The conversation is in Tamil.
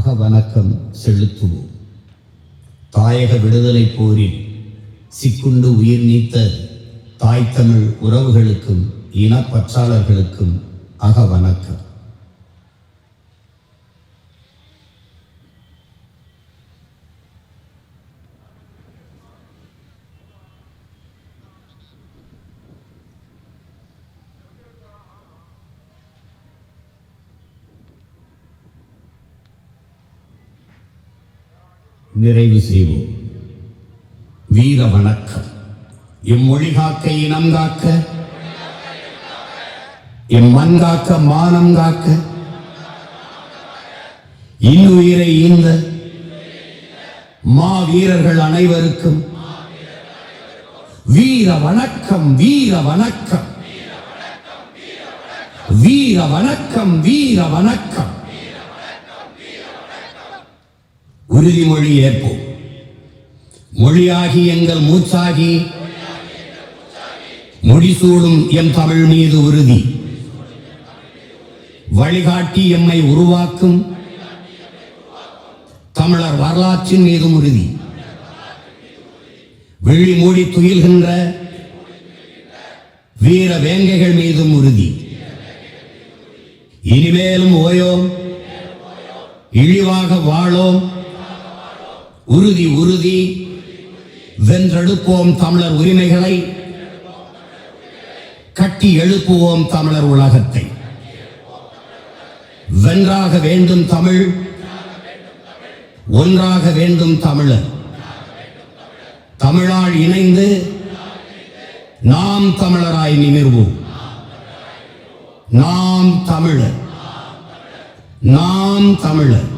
அகவணக்கம் செலுத்துவோம். தாயக விடுதலை போரில் சிக்குண்டு உயிர் நீத்த தாய் தமிழ் உறவுகளுக்கும் இனப்பற்றாளர்களுக்கும் அகவணக்கம். நிறைவு செய்வோம். வீர வணக்கம். எம்மொழி காக்க, இனம் காக்க, எம் மண் காக்க, மானம் காக்க, இன்னுயிரை ஈந்த மா வீரர்கள் அனைவருக்கும் வீர வணக்கம், வீர வணக்கம், வீர வணக்கம், வீர வணக்கம். உறுதிமொழி ஏற்போம். மொழியாகி எங்கள் மூச்சாகி முடிசூடும் எம் தமிழ் மீது உறுதி. வழிகாட்டி எம்மை உருவாக்கும் தமிழர் வரலாற்றின் மீதும் உறுதி. விழி மூடி துயில்கின்ற வீர வேங்கைகள் மீதும் உறுதி. இனிமேலும் ஓயோம், இழிவாக வாழோம், உறுதி உறுதி. வென்றெடுப்போம் தமிழர் உரிமைகளை, கட்டி எழுப்புவோம் தமிழர் உலகத்தை. வென்றாக வேண்டும் தமிழ், ஒன்றாக வேண்டும் தமிழர். தமிழால் இணைந்து நாம் தமிழராய் நிமிர்வோம். நாம் தமிழர், நாம் தமிழர்.